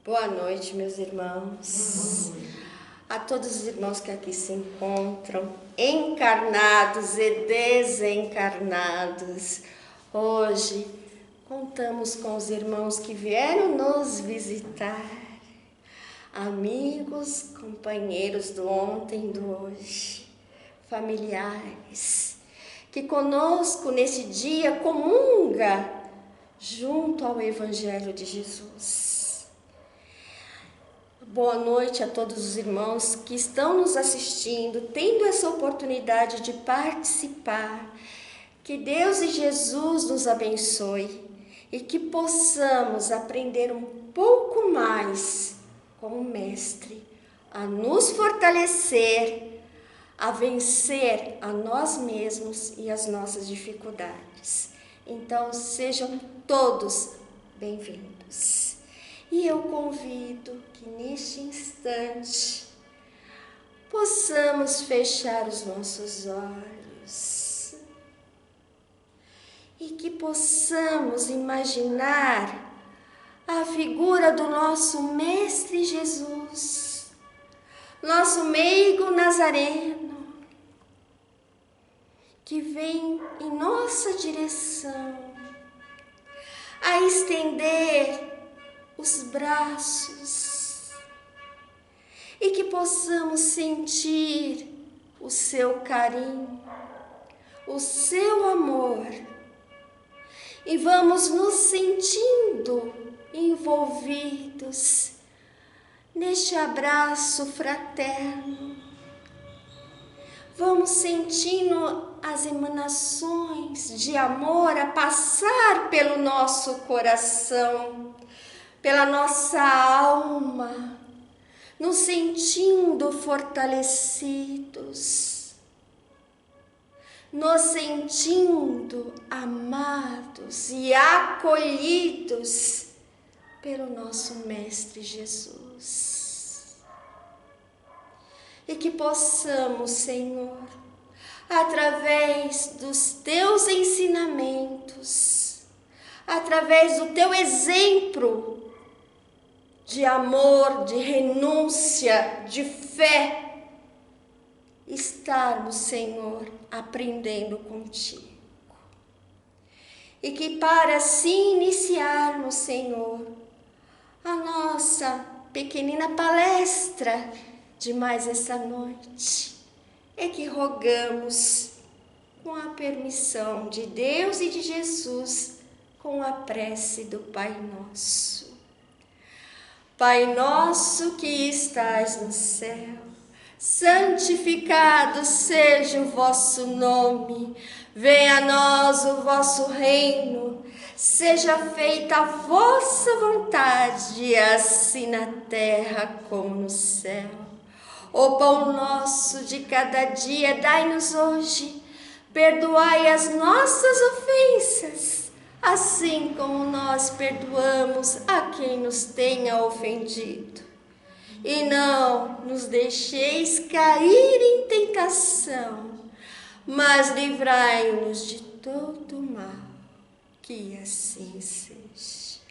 Boa noite, meus irmãos. A todos os irmãos que aqui se encontram, encarnados e desencarnados. Hoje, contamos com os irmãos que vieram nos visitar. Amigos, companheiros do ontem e do hoje. Familiares, que conosco nesse dia comunga junto ao Evangelho de Jesus. Boa noite a todos os irmãos que estão nos assistindo, tendo essa oportunidade de participar. Que Deus e Jesus nos abençoe e que possamos aprender um pouco mais com o Mestre, a nos fortalecer, a vencer a nós mesmos e as nossas dificuldades. Então, sejam todos bem-vindos. E eu convido que neste instante possamos fechar os nossos olhos e que possamos imaginar a figura do nosso Mestre Jesus, nosso meigo nazareno, que vem em nossa direção a estender os braços e que possamos sentir o seu carinho, o seu amor, e vamos nos sentindo envolvidos neste abraço fraterno. Vamos sentindo as emanações de amor a passar pelo nosso coração, pela nossa alma, nos sentindo fortalecidos, nos sentindo amados e acolhidos pelo nosso Mestre Jesus. E que possamos, Senhor, através dos Teus ensinamentos, através do Teu exemplo de amor, de renúncia, de fé, estarmos, Senhor, aprendendo contigo. E que para assim iniciarmos, Senhor, a nossa pequenina palestra de mais essa noite, é que rogamos, com a permissão de Deus e de Jesus, com a prece do Pai Nosso. Pai nosso que estais no céu, santificado seja o vosso nome. Venha a nós o vosso reino. Seja feita a vossa vontade, assim na terra como no céu. O pão nosso de cada dia dai-nos hoje. Perdoai as nossas ofensas, assim como nós perdoamos a quem nos tenha ofendido. E não nos deixeis cair em tentação, mas livrai-nos de todo mal, que assim seja.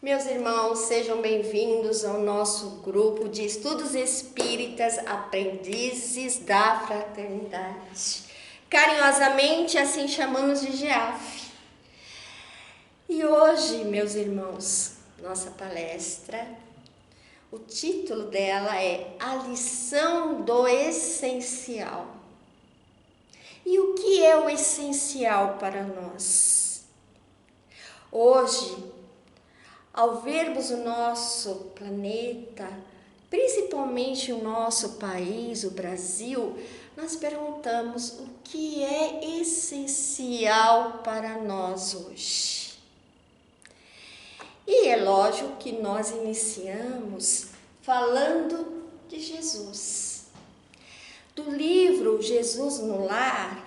Meus irmãos, sejam bem-vindos ao nosso grupo de estudos espíritas, aprendizes da fraternidade. Carinhosamente, assim chamamos de GEAF. E hoje, meus irmãos, nossa palestra, o título dela é A Lição do Essencial. E o que é o essencial para nós? Hoje, ao vermos o nosso planeta, principalmente o nosso país, o Brasil, nós perguntamos o que é essencial para nós hoje. E é lógico que nós iniciamos falando de Jesus. Do livro Jesus no Lar,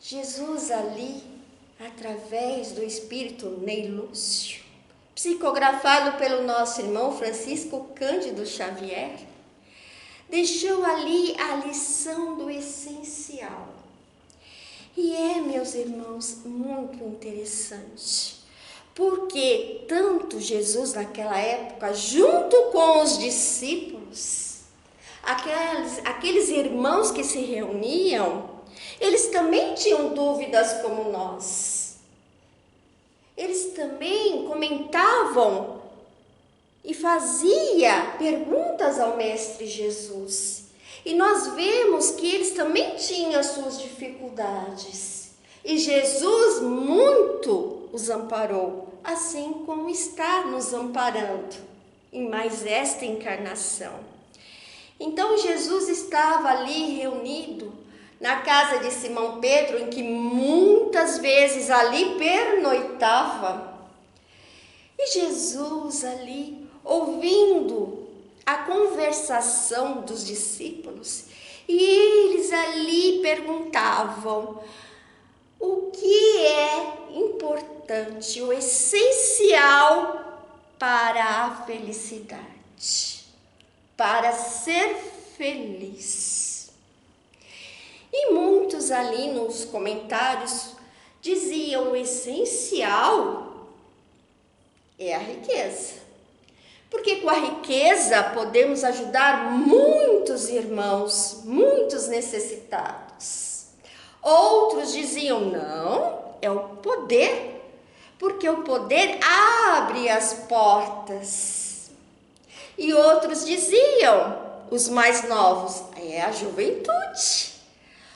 Jesus ali, através do Espírito Ney Lúcio, psicografado pelo nosso irmão Francisco Cândido Xavier, deixou ali a lição do essencial. E é, meus irmãos, muito interessante, Porque tanto Jesus naquela época, junto com os discípulos, aqueles irmãos que se reuniam, eles também tinham dúvidas como nós. Eles também comentavam e faziam perguntas ao Mestre Jesus. E nós vemos que eles também tinham suas dificuldades. E Jesus muito os amparou, assim como está nos amparando em mais esta encarnação. Então Jesus estava ali reunido na casa de Simão Pedro, em que muitas vezes ali pernoitava. E Jesus ali, ouvindo a conversação dos discípulos, e eles ali perguntavam o que é importante, o essencial para a felicidade, para ser feliz. E muitos ali nos comentários diziam: o essencial é a riqueza. Porque com a riqueza podemos ajudar muitos irmãos, muitos necessitados. Outros diziam: não, é o poder, porque o poder abre as portas. E outros diziam, os mais novos, é a juventude,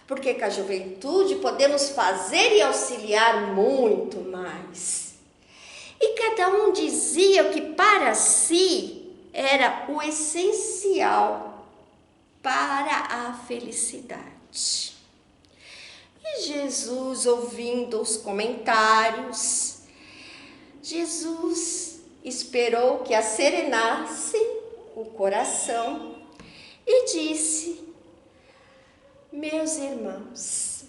porque com a juventude podemos fazer e auxiliar muito mais. E cada um dizia que para si era o essencial para a felicidade. E Jesus, ouvindo os comentários, Jesus esperou que acerenasse o coração e disse: meus irmãos,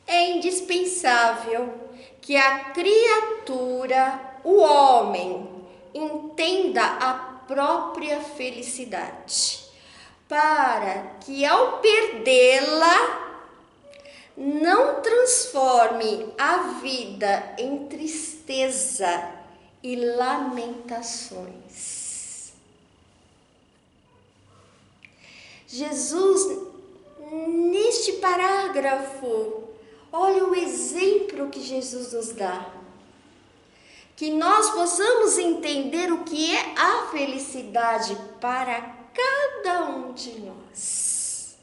é indispensável que a criatura, o homem, entenda a própria felicidade, para que ao perdê-la, não transforme a vida em tristeza e lamentações. Jesus, neste parágrafo, olha o exemplo que Jesus nos dá. Que nós possamos entender o que é a felicidade para cada um de nós.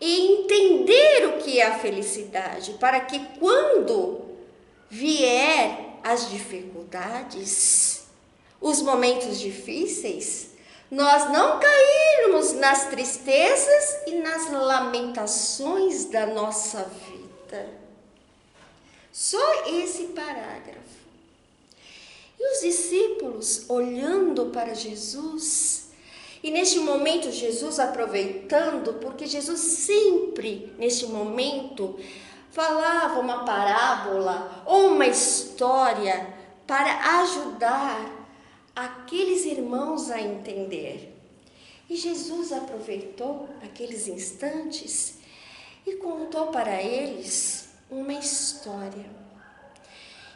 E entender o que é a felicidade, para que quando vier as dificuldades, os momentos difíceis, nós não cairmos nas tristezas e nas lamentações da nossa vida. Só esse parágrafo. E os discípulos olhando para Jesus, e neste momento Jesus aproveitando, porque Jesus sempre, neste momento, falava uma parábola ou uma história para ajudar aqueles irmãos a entender. E Jesus aproveitou aqueles instantes e contou para eles uma história.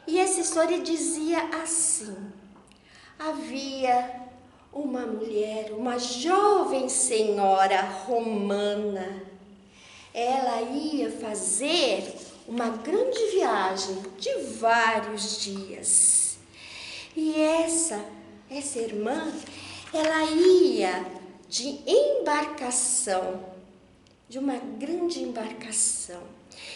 E essa história dizia assim: havia uma mulher, uma jovem senhora romana. Ela ia fazer uma grande viagem de vários dias. E essa irmã, ela ia de embarcação, de uma grande embarcação.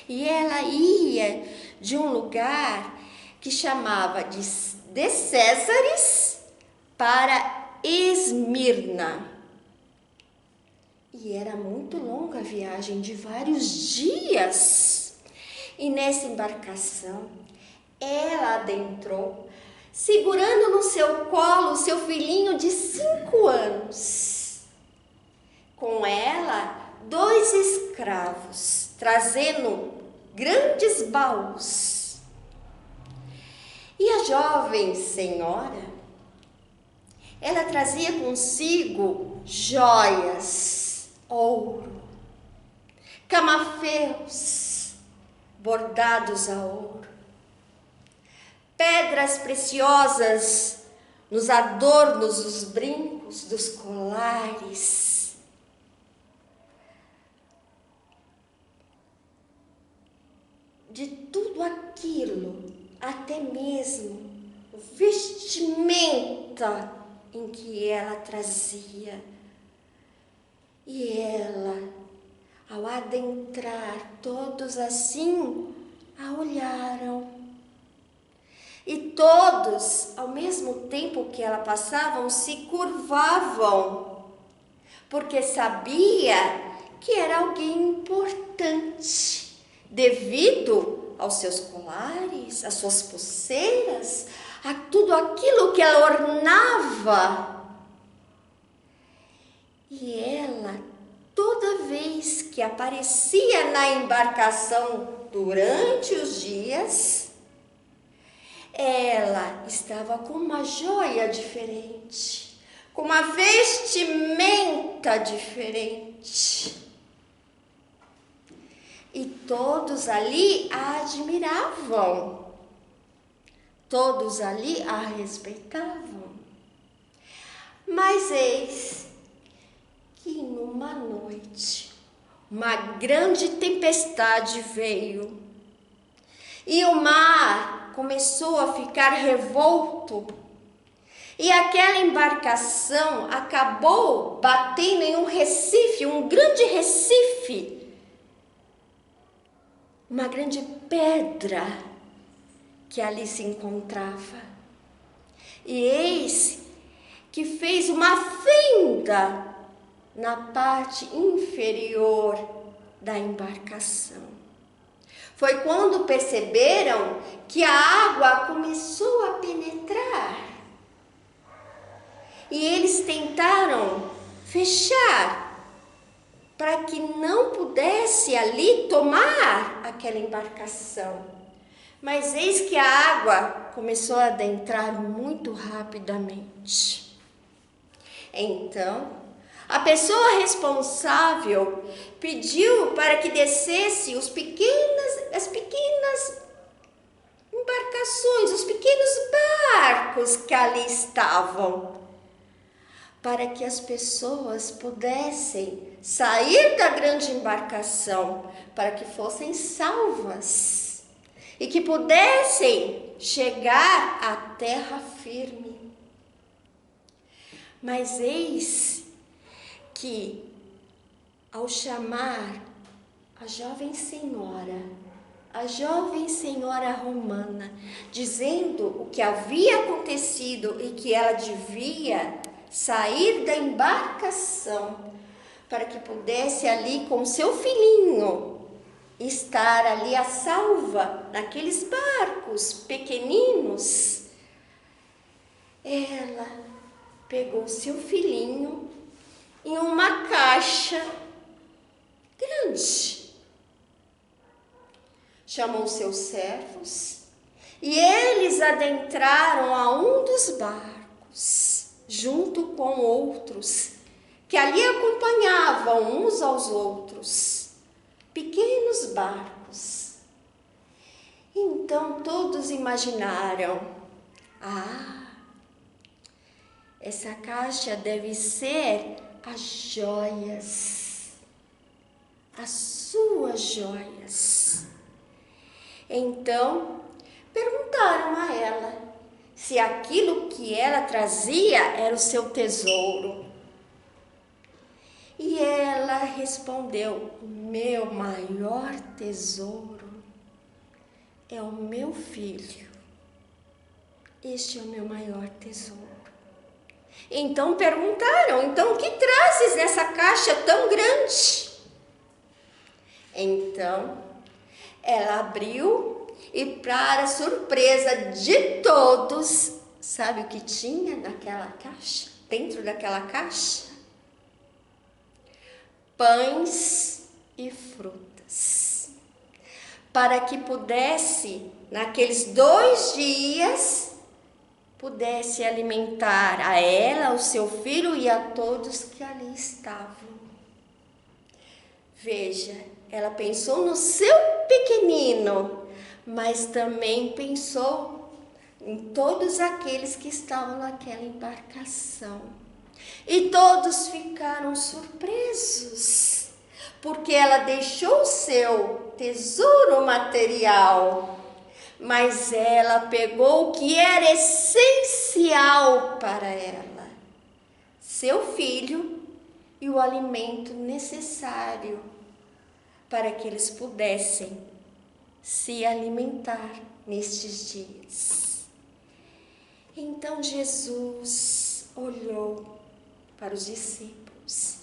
E ela ia de um lugar que chamava de Césares para Esmirna. E era muito longa a viagem, de vários dias. E nessa embarcação, ela adentrou, segurando no seu colo o seu filhinho de 5 anos. Com ela, 2 escravos, trazendo grandes baús. E a jovem senhora, ela trazia consigo joias, ouro, camafeus bordados a ouro, pedras pedras preciosas nos adornos, dos brincos, dos colares. De tudo aquilo, até mesmo vestimenta em que ela trazia. E ela, ao adentrar, todos assim a olharam. E todos, ao mesmo tempo que ela passavam, se curvavam, porque sabia que era alguém importante, devido aos seus colares, às suas pulseiras, a tudo aquilo que ela ornava. E ela, toda vez que aparecia na embarcação durante os dias, ela estava com uma joia diferente, com uma vestimenta diferente. E todos ali a admiravam, todos ali a respeitavam. Mas eis que numa noite, uma grande tempestade veio e o mar começou a ficar revolto e aquela embarcação acabou batendo em um recife, um grande recife, uma grande pedra que ali se encontrava. E eis que fez uma fenda na parte inferior da embarcação. Foi quando perceberam que a água começou a penetrar. E eles tentaram fechar para que não pudesse ali tomar aquela embarcação. Mas eis que a água começou a adentrar muito rapidamente. Então, a pessoa responsável pediu para que descesse as pequenas embarcações, os pequenos barcos que ali estavam, para que as pessoas pudessem sair da grande embarcação, para que fossem salvas e que pudessem chegar à terra firme. Mas eis que, ao chamar a jovem senhora romana, dizendo o que havia acontecido e que ela devia sair da embarcação para que pudesse ali com seu filhinho estar ali a salva naqueles barcos pequeninos, ela pegou seu filhinho em uma caixa grande, chamou seus servos e eles adentraram a um dos barcos, junto com outros, que ali acompanhavam uns aos outros, pequenos barcos. Então todos imaginaram, essa caixa deve ser as joias, as suas joias. Então perguntaram a ela se aquilo que ela trazia era o seu tesouro. E ela respondeu: meu maior tesouro é o meu filho. Este é o meu maior tesouro. Então perguntaram: então o que trazes nessa caixa tão grande? Então ela abriu e, para surpresa de todos, sabe o que tinha naquela caixa? Dentro daquela caixa? Pães e frutas, para que pudesse, naqueles 2 dias, pudesse alimentar a ela, o seu filho e a todos que ali estavam. Veja, ela pensou no seu pequenino, mas também pensou em todos aqueles que estavam naquela embarcação. E todos ficaram surpresos, porque ela deixou o seu tesouro material, mas ela pegou o que era essencial para ela, seu filho e o alimento necessário para que eles pudessem se alimentar nestes dias. Então Jesus olhou para os discípulos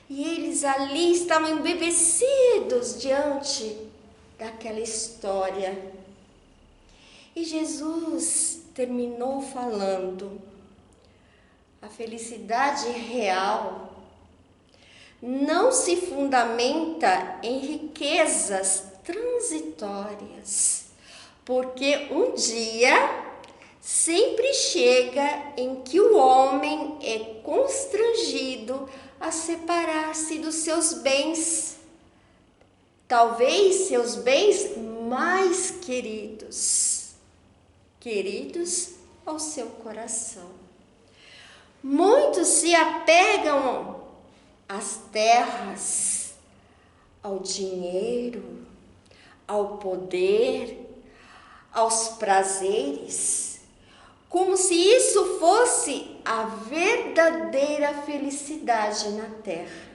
e eles ali estavam embevecidos diante daquela história. E Jesus terminou falando: a felicidade real não se fundamenta em riquezas transitórias, porque um dia sempre chega em que o homem é constrangido a separar-se dos seus bens, talvez seus bens mais queridos ao seu coração. Muitos se apegam às terras, ao dinheiro, ao poder, aos prazeres, como se isso fosse a verdadeira felicidade na terra.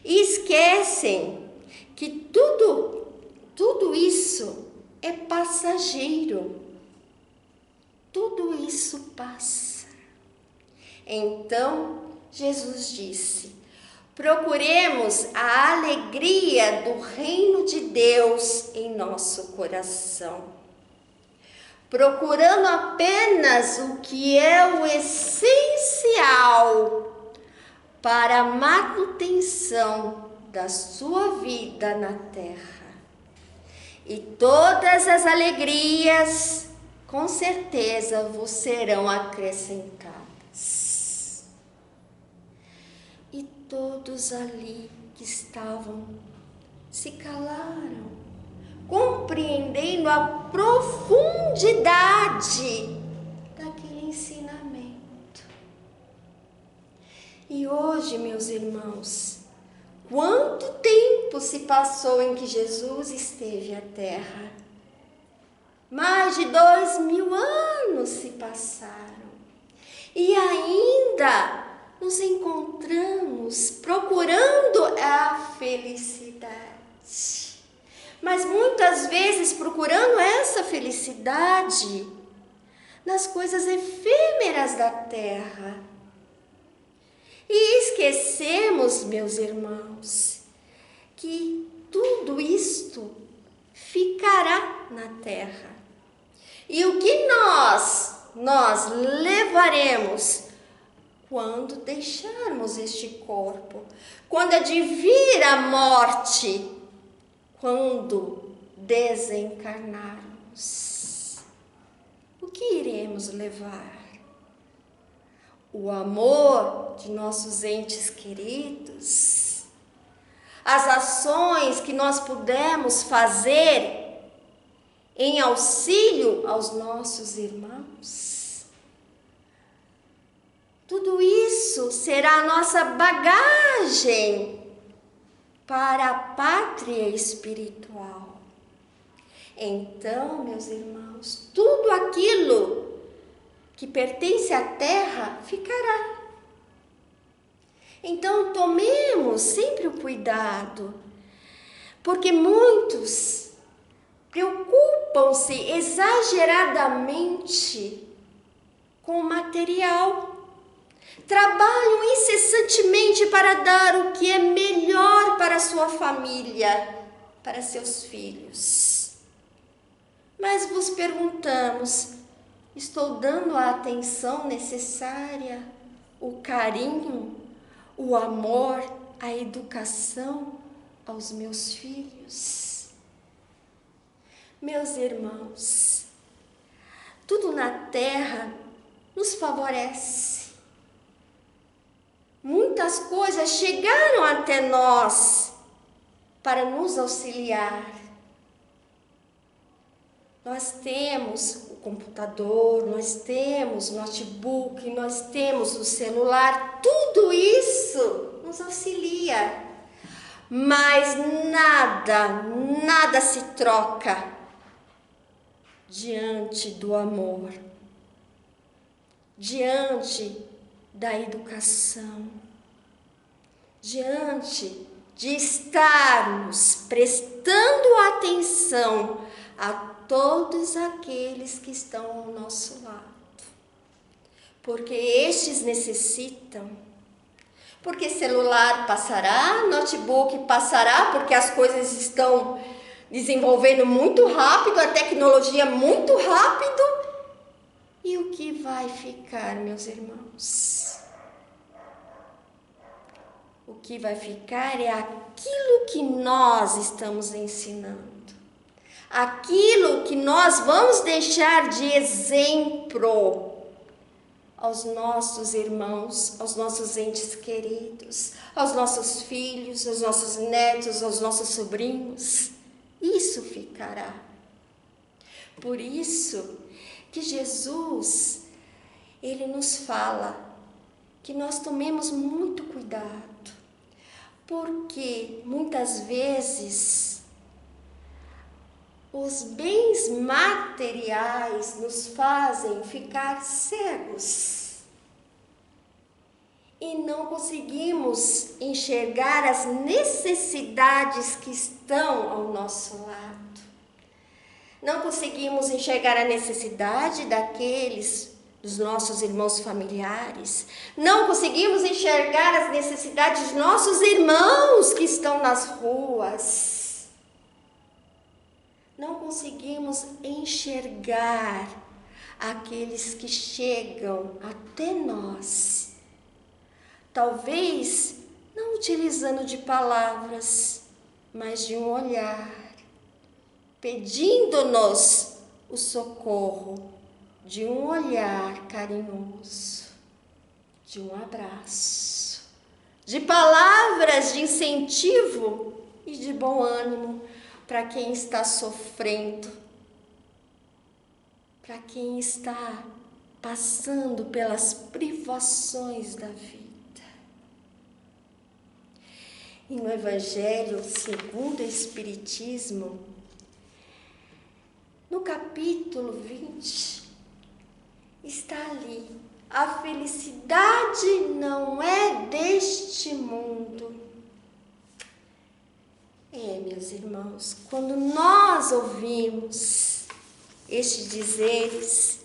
E esquecem que tudo isso é passageiro. Tudo isso passa. Então, Jesus disse: procuremos a alegria do reino de Deus em nosso coração, procurando apenas o que é o essencial para a manutenção da sua vida na terra. E todas as alegrias, com certeza, vos serão acrescentadas. E todos ali que estavam se calaram, compreendendo a profundidade daquele ensinamento. E hoje, meus irmãos, quanto tempo se passou em que Jesus esteve à terra? Mais de 2000 anos se passaram. E ainda nos encontramos procurando a felicidade. Mas muitas vezes procurando essa felicidade nas coisas efêmeras da terra. E esquecemos, meus irmãos, que tudo isto ficará na terra. E o que nós levaremos quando deixarmos este corpo, quando advir a morte, quando desencarnarmos, o que iremos levar? O amor de nossos entes queridos, as ações que nós pudemos fazer em auxílio aos nossos irmãos. Tudo isso será a nossa bagagem para a pátria espiritual. Então, meus irmãos, tudo aquilo que pertence à terra ficará. Então, tomemos sempre o cuidado, porque muitos preocupam-se exageradamente com o material. Trabalham incessantemente para dar o que é melhor para a sua família, para seus filhos. Mas vos perguntamos: estou dando a atenção necessária, o carinho, o amor, a educação aos meus filhos? Meus irmãos, tudo na terra nos favorece. Muitas coisas chegaram até nós para nos auxiliar. Nós temos computador, nós temos o notebook, nós temos o celular, tudo isso nos auxilia. Mas nada se troca diante do amor, diante da educação, diante de estarmos prestando atenção a todos aqueles que estão ao nosso lado, porque estes necessitam, porque celular passará, notebook passará, porque as coisas estão desenvolvendo muito rápido, a tecnologia muito rápido, e o que vai ficar, meus irmãos? O que vai ficar é aquilo que nós estamos ensinando. Aquilo que nós vamos deixar de exemplo aos nossos irmãos, aos nossos entes queridos, aos nossos filhos, aos nossos netos, aos nossos sobrinhos. Isso ficará. Por isso que Jesus, ele nos fala que nós tomemos muito cuidado, porque muitas vezes os bens materiais nos fazem ficar cegos e não conseguimos enxergar as necessidades que estão ao nosso lado. Não conseguimos enxergar a necessidade dos nossos irmãos familiares. Não conseguimos enxergar as necessidades dos nossos irmãos que estão nas ruas. Não conseguimos enxergar aqueles que chegam até nós. Talvez não utilizando de palavras, mas de um olhar, pedindo-nos o socorro, de um olhar carinhoso, de um abraço, de palavras de incentivo e de bom ânimo para quem está sofrendo, para quem está passando pelas privações da vida. E no Evangelho segundo o Espiritismo, no capítulo 20, está ali: a felicidade não é deste mundo. Meus irmãos, quando nós ouvimos estes dizeres,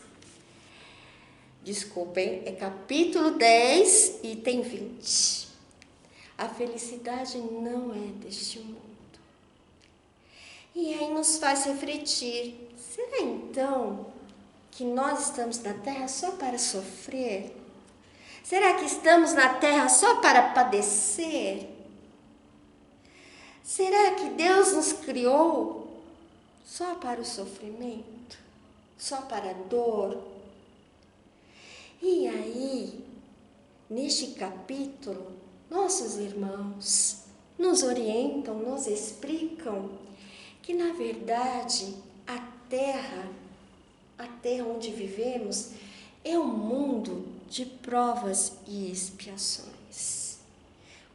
desculpem, é capítulo 10, item 20. A felicidade não é deste mundo. E aí nos faz refletir: será então que nós estamos na Terra só para sofrer? Será que estamos na Terra só para padecer? Será que Deus nos criou só para o sofrimento? Só para a dor? E aí, neste capítulo, nossos irmãos nos orientam, nos explicam que, na verdade, a terra onde vivemos é um mundo de provas e expiações.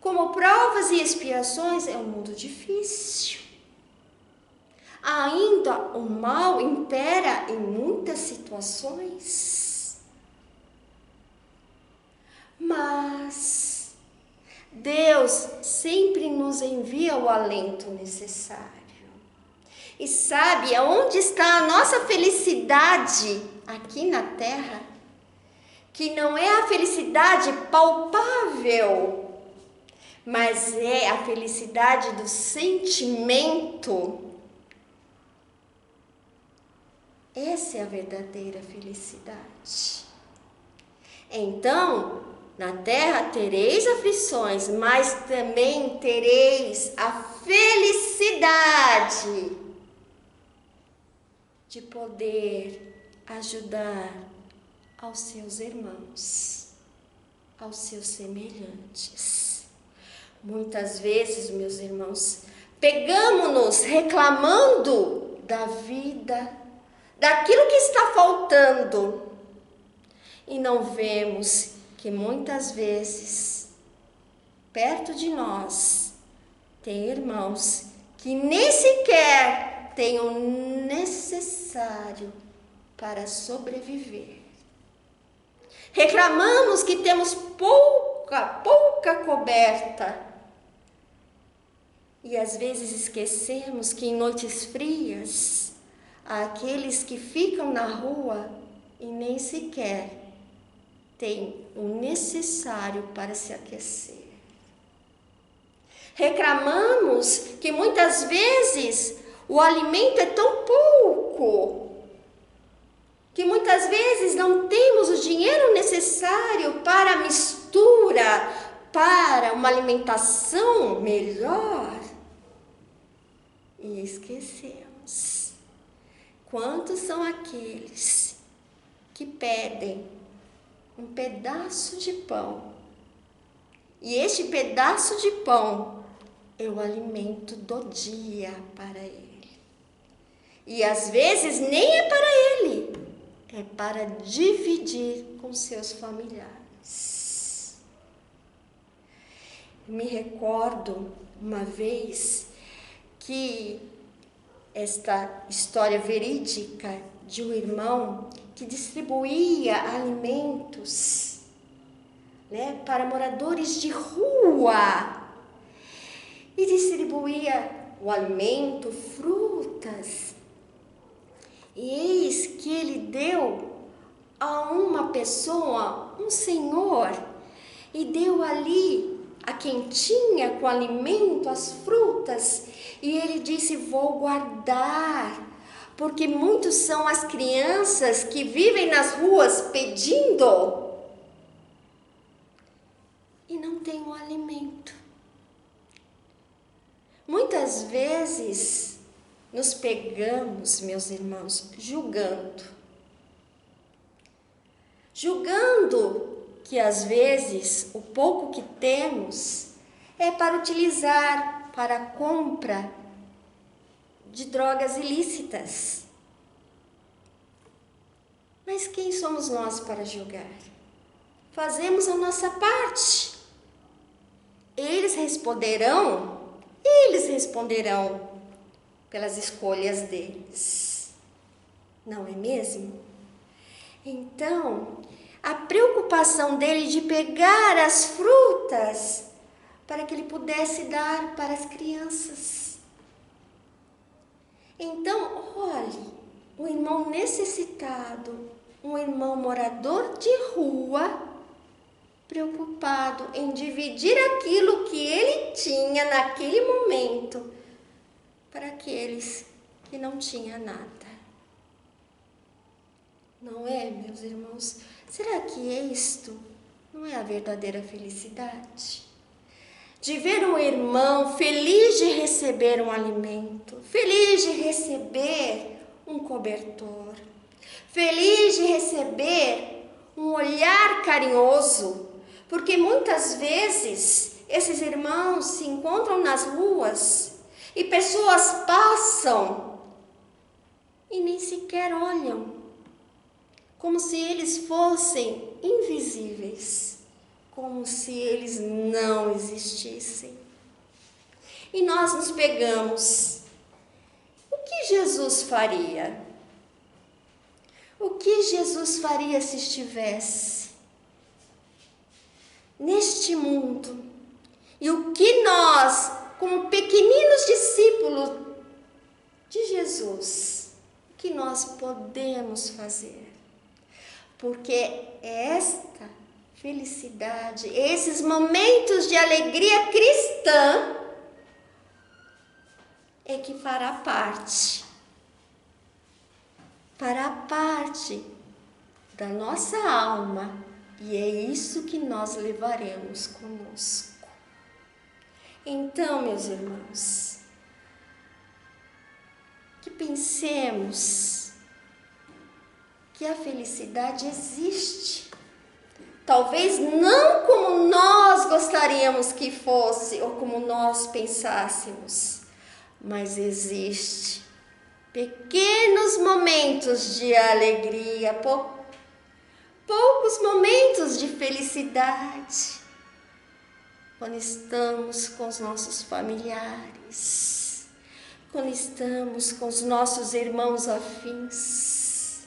Como provas e expiações, é um mundo difícil. Ainda o mal impera em muitas situações. Mas Deus sempre nos envia o alento necessário. E sabe aonde está a nossa felicidade aqui na Terra? Que não é a felicidade palpável, mas é a felicidade do sentimento. Essa é a verdadeira felicidade. Então, na terra tereis aflições, mas também tereis a felicidade de poder ajudar aos seus irmãos, aos seus semelhantes. Muitas vezes, meus irmãos, pegamos-nos reclamando da vida, daquilo que está faltando. E não vemos que muitas vezes, perto de nós, tem irmãos que nem sequer têm o necessário para sobreviver. Reclamamos que temos pouca coberta. E às vezes esquecemos que em noites frias, há aqueles que ficam na rua e nem sequer têm o necessário para se aquecer. Reclamamos que muitas vezes o alimento é tão pouco, que muitas vezes não temos o dinheiro necessário para a mistura, para uma alimentação melhor. E esquecemos. Quantos são aqueles que pedem um pedaço de pão? E este pedaço de pão é o alimento do dia para ele. E às vezes nem é para ele, é para dividir com seus familiares. Me recordo uma vez que esta história verídica de um irmão que distribuía alimentos, para moradores de rua, e distribuía o alimento, frutas. E eis que ele deu a uma pessoa, um senhor, e deu ali a quentinha com o alimento, as frutas, e ele disse: vou guardar, porque muitos são as crianças que vivem nas ruas pedindo e não tem o alimento. Muitas vezes nos pegamos, meus irmãos, julgando que às vezes o pouco que temos é para utilizar para a compra de drogas ilícitas. Mas quem somos nós para julgar? Fazemos a nossa parte. Eles responderão pelas escolhas deles. Não é mesmo? Então, a preocupação dele de pegar as frutas para que ele pudesse dar para as crianças. Então, olhe, um irmão necessitado, um irmão morador de rua, preocupado em dividir aquilo que ele tinha naquele momento para aqueles que não tinham nada. Não é, meus irmãos? Será que isto não é a verdadeira felicidade? De ver um irmão feliz de receber um alimento, feliz de receber um cobertor, feliz de receber um olhar carinhoso, porque muitas vezes esses irmãos se encontram nas ruas e pessoas passam e nem sequer olham, como se eles fossem invisíveis, como se eles não existissem. E nós nos pegamos. O que Jesus faria? O que Jesus faria se estivesse neste mundo? E o que nós, como pequeninos discípulos de Jesus, o que nós podemos fazer? Porque esta felicidade, esses momentos de alegria cristã, é que fará parte da nossa alma, e é isso que nós levaremos conosco. Então, meus irmãos, que pensemos que a felicidade existe. Talvez não como nós gostaríamos que fosse, ou como nós pensássemos, mas existe. pequenos momentos de alegria, poucos momentos de felicidade, quando estamos com os nossos familiares, quando estamos com os nossos irmãos afins,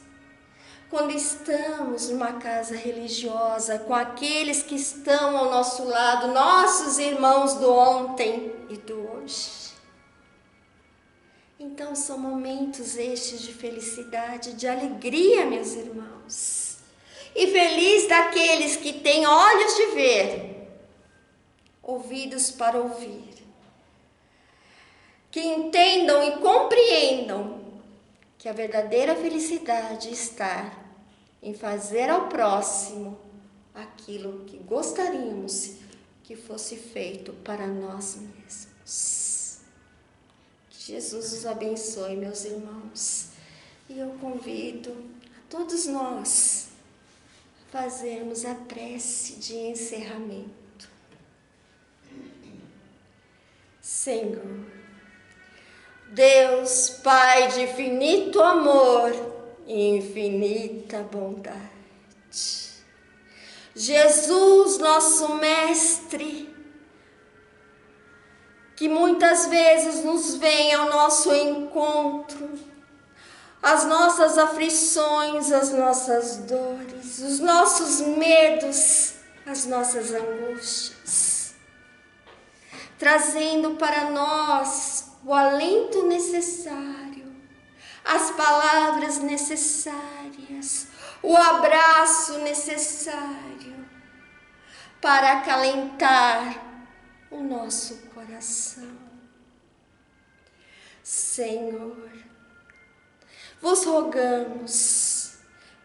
quando estamos numa casa religiosa, com aqueles que estão ao nosso lado, nossos irmãos do ontem e do hoje. Então são momentos estes de felicidade, de alegria, meus irmãos. E feliz daqueles que têm olhos de ver, ouvidos para ouvir, que entendam e compreendam que a verdadeira felicidade está em fazer ao próximo aquilo que gostaríamos que fosse feito para nós mesmos. Que Jesus os abençoe, meus irmãos. E eu convido a todos nós a fazermos a prece de encerramento. Senhor, Deus, Pai de infinito amor e infinita bondade, Jesus, nosso Mestre, que muitas vezes nos vem ao nosso encontro, as nossas aflições, as nossas dores, os nossos medos, as nossas angústias, trazendo para nós o alento necessário, as palavras necessárias, o abraço necessário para acalentar o nosso coração. Senhor, vos rogamos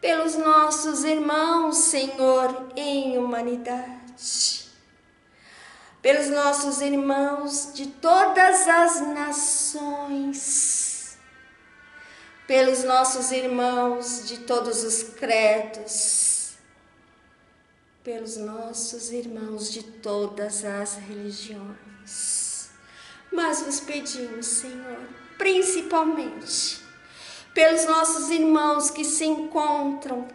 pelos nossos irmãos, Senhor, em humanidade, pelos nossos irmãos de todas as nações, pelos nossos irmãos de todos os credos, pelos nossos irmãos de todas as religiões. Mas vos pedimos, Senhor, principalmente pelos nossos irmãos que se encontram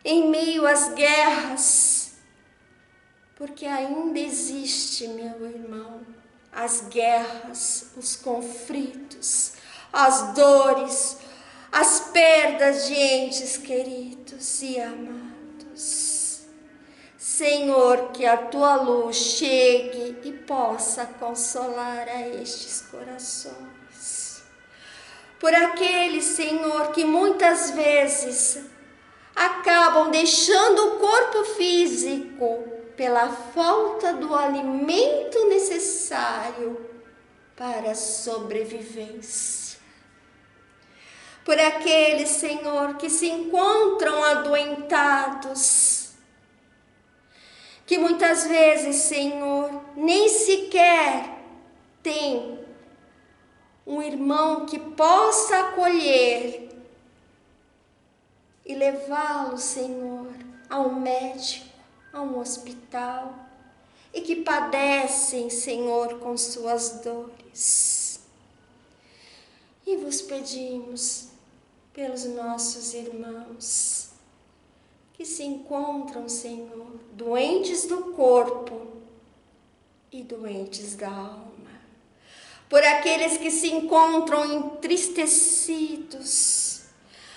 em meio às guerras, porque ainda existe, meu irmão, as guerras, os conflitos, as dores, as perdas de entes queridos e amados. Senhor, que a tua luz chegue e possa consolar a estes corações. Por aqueles, Senhor, que muitas vezes acabam deixando o corpo físico pela falta do alimento necessário para a sobrevivência. Por aqueles, Senhor, que se encontram adoentados, que muitas vezes, Senhor, nem sequer tem um irmão que possa acolher e levá-lo, Senhor, a um médico, a um hospital, e que padecem, Senhor, com suas dores. E vos pedimos pelos nossos irmãos que se encontram, Senhor, doentes do corpo e doentes da alma. Por aqueles que se encontram entristecidos,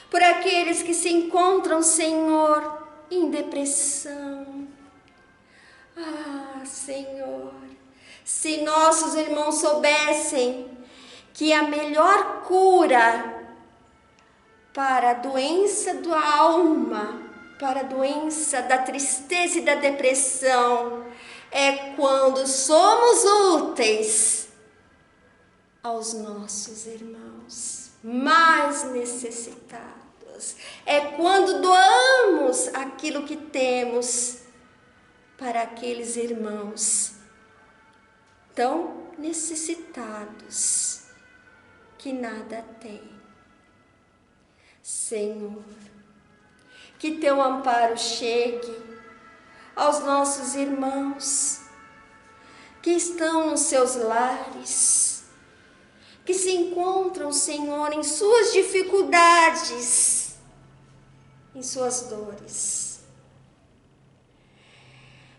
por aqueles que se encontram, Senhor, em depressão. Ah, Senhor, se nossos irmãos soubessem que a melhor cura para a doença da alma, para a doença da tristeza e da depressão, é quando somos úteis aos nossos irmãos mais necessitados. É quando doamos aquilo que temos para aqueles irmãos tão necessitados que nada têm. Senhor, que teu amparo chegue aos nossos irmãos que estão nos seus lares, que se encontram, Senhor, em suas dificuldades, em suas dores.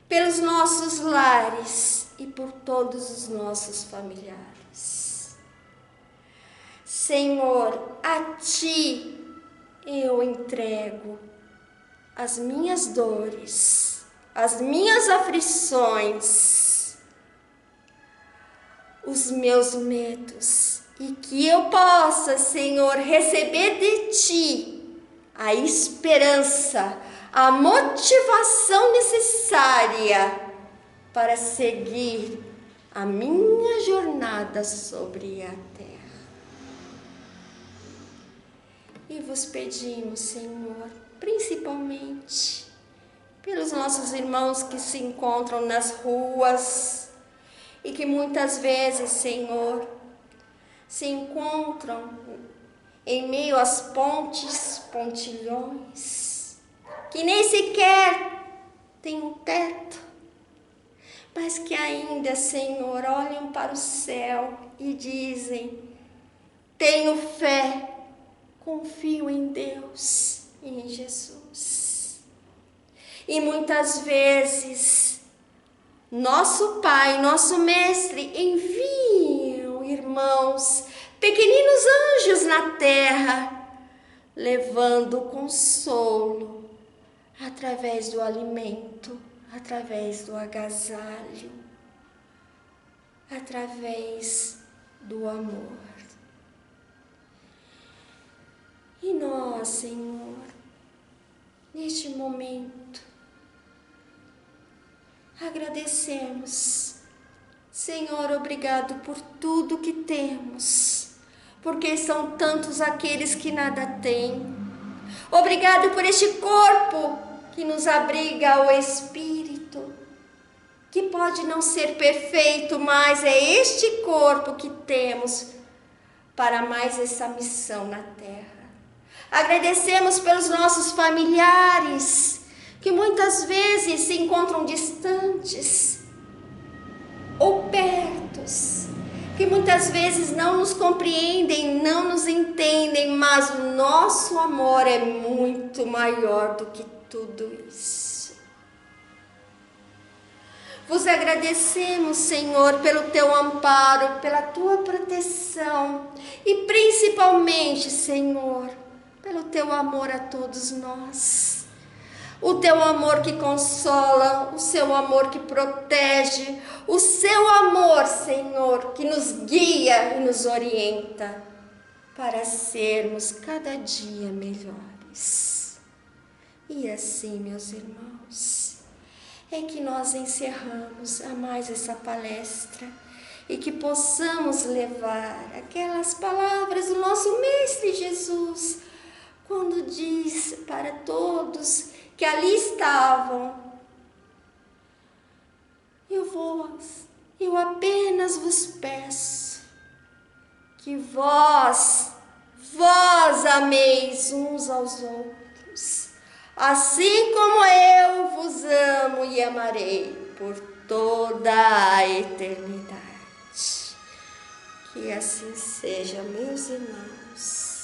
Pelos nossos lares e por todos os nossos familiares. Senhor, a Ti eu entrego as minhas dores, as minhas aflições, os meus medos, e que eu possa, Senhor, receber de Ti a esperança, a motivação necessária para seguir a minha jornada sobre a terra. E vos pedimos, Senhor, principalmente pelos nossos irmãos que se encontram nas ruas e que muitas vezes, Senhor, se encontram em meio às pontes, pontilhões, que nem sequer têm um teto, mas que ainda, Senhor, olham para o céu e dizem: tenho fé, confio em Deus e em Jesus. E muitas vezes, nosso Pai, nosso Mestre, enviam irmãos, pequeninos anjos na terra, levando consolo através do alimento, através do agasalho, através do amor. E nós, Senhor, neste momento, agradecemos. Senhor, obrigado por tudo que temos, porque são tantos aqueles que nada têm. Obrigado por este corpo que nos abriga o Espírito, que pode não ser perfeito, mas é este corpo que temos para mais essa missão na terra. Agradecemos pelos nossos familiares, que muitas vezes se encontram distantes ou pertos, que muitas vezes não nos compreendem, não nos entendem, mas o nosso amor é muito maior do que tudo isso. Vos agradecemos, Senhor, pelo Teu amparo, pela Tua proteção e principalmente, Senhor, pelo Teu amor a todos nós. O Teu amor que consola, o Seu amor que protege, o Seu amor, Senhor, que nos guia e nos orienta para sermos cada dia melhores. E assim, meus irmãos, é que nós encerramos a mais essa palestra e que possamos levar aquelas palavras do nosso Mestre Jesus, quando diz para todos que ali estavam: eu apenas vos peço que vós ameis uns aos outros, assim como eu vos amo e amarei por toda a eternidade. Que assim seja, meus irmãos.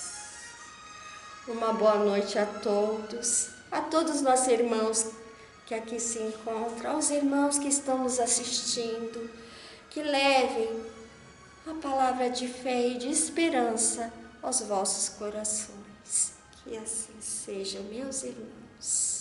Uma boa noite a todos nossos irmãos que aqui se encontram, aos irmãos que estão nos assistindo, que levem a palavra de fé e de esperança aos vossos corações. Que assim seja, meus irmãos.